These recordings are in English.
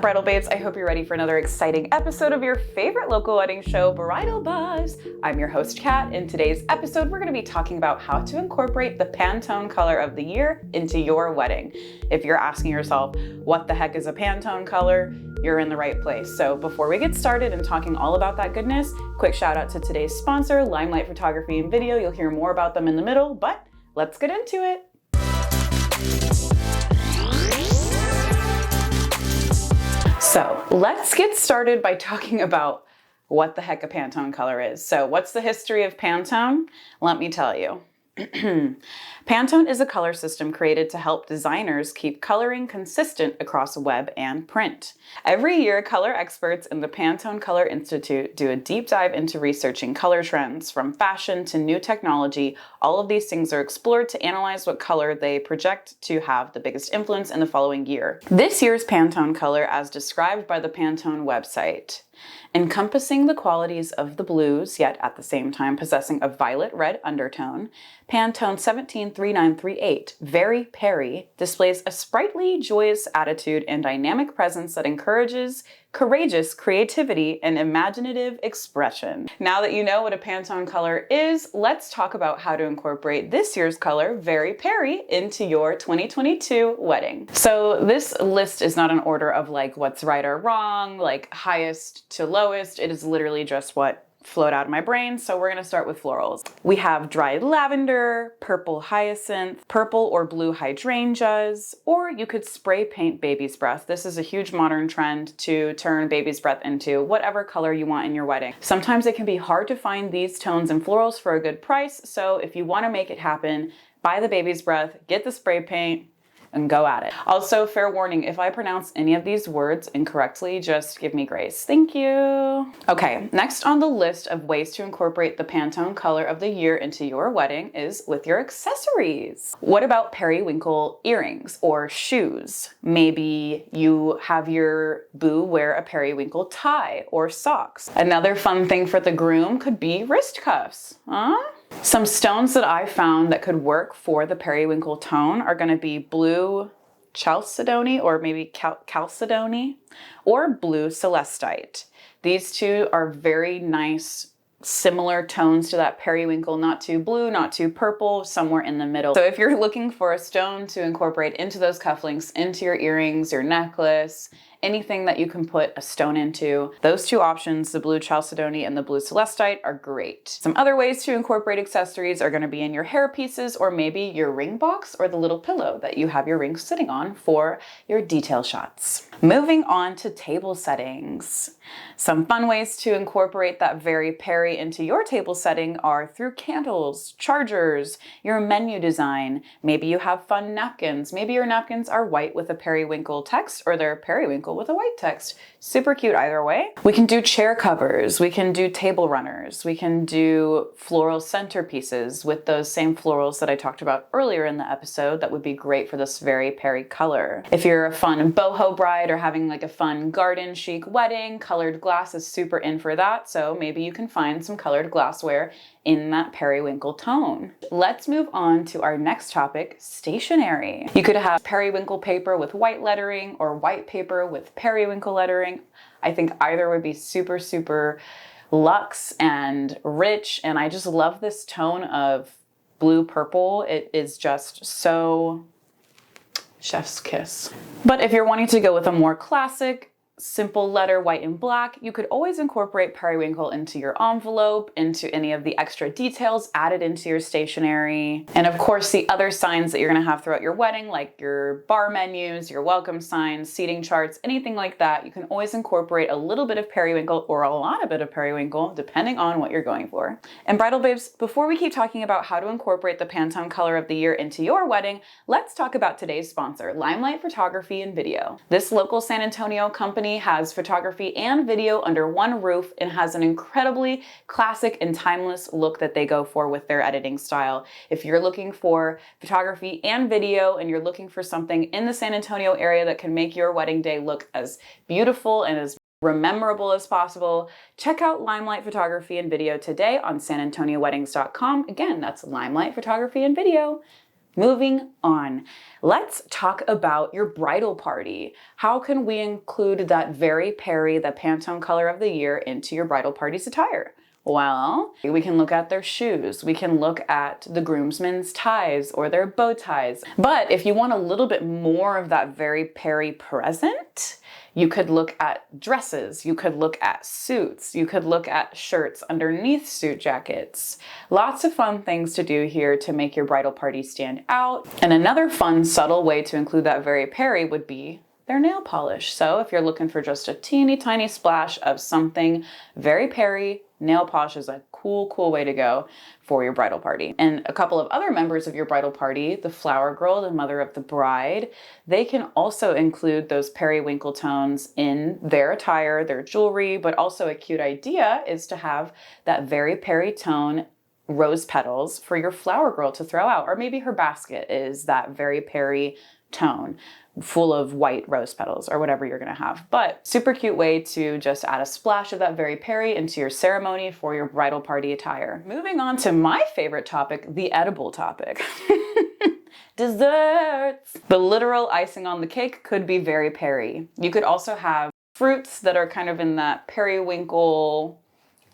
up, Bridal Babes? I hope you're ready for another exciting episode of your favorite local wedding show, Bridal Buzz. I'm your host, Kat. In today's episode, we're going to be talking about how to incorporate the Pantone color of the year into your wedding. If you're asking yourself, what the heck is a Pantone color? You're in the right place. So before we get started and talking all about that goodness, quick shout out to today's sponsor, Limelight Photography and Video. You'll hear more about them in the middle, but let's get into it. So let's get started by talking about what the heck a Pantone color is. So what's the history of Pantone? Let me tell you. Pantone is a color system created to help designers keep coloring consistent across web and print. Every year, color experts in the Pantone Color Institute do a deep dive into researching color trends, from fashion to new technology. All of these things are explored to analyze what color they project to have the biggest influence in the following year. This year's Pantone color, as described by the Pantone website, encompassing the qualities of the blues, yet at the same time possessing a violet-red undertone, Pantone 173938, Very Perry, displays a sprightly, joyous attitude and dynamic presence that encourages courageous creativity and imaginative expression. Now that you know what a Pantone color is, let's talk about how to incorporate this year's color, Very Perry, into your 2022 wedding. So this list is not an order of like what's right or wrong, like highest to lowest. It is literally just what flowed out of my brain. So we're going to start with florals. We have dried lavender, purple hyacinth, purple or blue hydrangeas, or you could spray paint baby's breath. This is a huge modern trend to turn baby's breath into whatever color you want in your wedding. Sometimes it can be hard to find these tones and florals for a good price. So if you want to make it happen, buy the baby's breath, get the spray paint, and go at it. Also, fair warning, if I pronounce any of these words incorrectly, just give me grace. Thank you. Okay, next on the list of ways to incorporate the Pantone color of the year into your wedding is with your accessories. What about periwinkle earrings or shoes? Maybe you have your boo wear a periwinkle tie or socks. Another fun thing for the groom could be wrist cuffs. Some stones that I found that could work for the periwinkle tone are going to be blue Chalcedony, or maybe Chalcedony, or blue Celestite. These two are very nice, similar tones to that periwinkle, not too blue, not too purple, somewhere in the middle. So if you're looking for a stone to incorporate into those cufflinks, into your earrings, your necklace, anything that you can put a stone into, those two options, the blue Chalcedony and the blue Celestite, are great. Some other ways to incorporate accessories are going to be in your hair pieces, or maybe your ring box, or the little pillow that you have your rings sitting on for your detail shots. Moving on to table settings. Some fun ways to incorporate that Very Perry into your table setting are through candles, chargers, your menu design. Maybe you have fun napkins. Maybe your napkins are white with a periwinkle text, or they're periwinkle with a white text. Super cute either way. We can do chair covers. We can do table runners. We can do floral centerpieces with those same florals that I talked about earlier in the episode that would be great for this Very Perry color. If you're a fun boho bride or having like a fun garden chic wedding, colored glass is super in for that. So maybe you can find some colored glassware in that periwinkle tone. Let's move on to our next topic, stationery. You could have periwinkle paper with white lettering or white paper with periwinkle lettering. I think either would be super, super luxe and rich. And I just love this tone of blue purple. It is just so chef's kiss. But if you're wanting to go with a more classic, simple letter, white and black, you could always incorporate periwinkle into your envelope, into any of the extra details added into your stationery. And of course, the other signs that you're going to have throughout your wedding, like your bar menus, your welcome signs, seating charts, anything like that, you can always incorporate a little bit of periwinkle or a lot of bit of periwinkle, depending on what you're going for. And Bridal Babes, before we keep talking about how to incorporate the Pantone color of the year into your wedding, let's talk about today's sponsor, Limelight Photography and Video. This local San Antonio company has photography and video under one roof and has an incredibly classic and timeless look that they go for with their editing style. If you're looking for photography and video and you're looking for something in the San Antonio area that can make your wedding day look as beautiful and as memorable as possible, check out Limelight Photography and Video today on sanantonioweddings.com. Again, that's Limelight Photography and Video. Moving on, let's talk about your bridal party. How can we include that very Perry, the Pantone color of the year, into your bridal party's attire? Well, we can look at their shoes. We can look at the groomsmen's ties or their bow ties. But if you want a little bit more of that very Perry present, you could look at dresses, you could look at suits, you could look at shirts underneath suit jackets. Lots of fun things to do here to make your bridal party stand out. And another fun, subtle way to include that very Perry would be their nail polish. So if you're looking for just a teeny tiny splash of something very Perry, nail polish is a cool way to go for your bridal party. And a couple of other members of your bridal party, the flower girl, the mother of the bride, they can also include those periwinkle tones in their attire, their jewelry, but also a cute idea is to have that very Perry tone rose petals for your flower girl to throw out. Or maybe her basket is that very Perry tone full of white rose petals or whatever you're gonna have. But super cute way to just add a splash of that very Perry into your ceremony for your bridal party attire. Moving on to my favorite topic, the edible topic. Desserts! The literal icing on the cake could be very Perry. You could also have fruits that are kind of in that periwinkle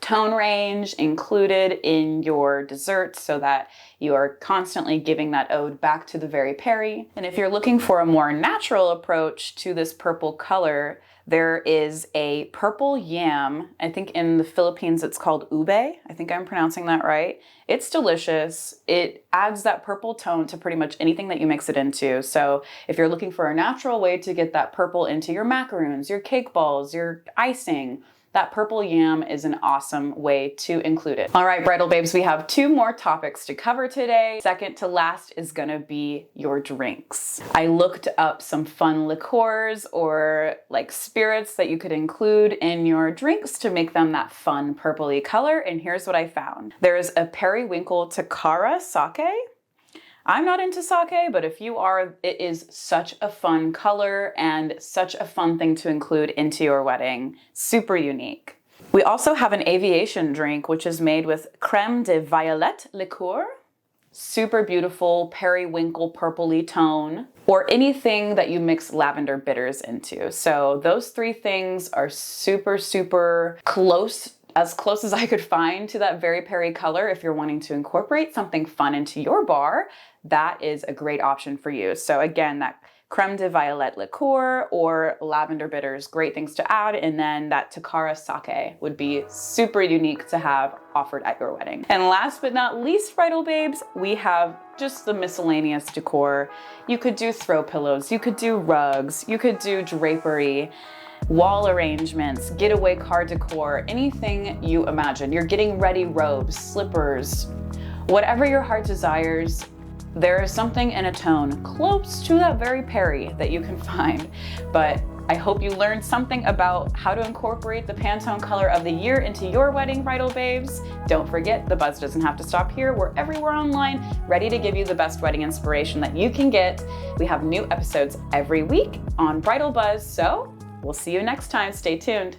tone range included in your dessert so that you are constantly giving that ode back to the very Perry. And if you're looking for a more natural approach to this purple color, there is a purple yam. I think in the Philippines it's called ube. I think I'm pronouncing that right. It's delicious. It adds that purple tone to pretty much anything that you mix it into. So if you're looking for a natural way to get that purple into your macaroons, your cake balls, your icing, that purple yam is an awesome way to include it. All right, bridal babes, we have 2 more topics to cover today. Second to last is gonna be your drinks. I looked up some fun liqueurs or like spirits that you could include in your drinks to make them that fun purpley color, and here's what I found. There's a periwinkle Takara sake. I'm not into sake, but if you are, it is such a fun color and such a fun thing to include into your wedding. Super unique. We also have an aviation drink, which is made with crème de violette liqueur. Super beautiful periwinkle purpley tone, or anything that you mix lavender bitters into. So those 3 things are super close, as close as I could find to that very Perry color. If you're wanting to incorporate something fun into your bar, that is a great option for you. So again, that crème de violette liqueur or lavender bitters, great things to add. And then that Takara sake would be super unique to have offered at your wedding. And last but not least, bridal babes, we have just the miscellaneous decor. You could do throw pillows, you could do rugs, you could do drapery, wall arrangements, getaway car decor, anything you imagine. You're getting ready robes, slippers, whatever your heart desires. There is something in a tone close to that very Perry that you can find. But I hope you learned something about how to incorporate the Pantone color of the year into your wedding, bridal babes. Don't forget, the buzz doesn't have to stop here. We're everywhere online, ready to give you the best wedding inspiration that you can get. We have new episodes every week on Bridal Buzz, so we'll see you next time. Stay tuned.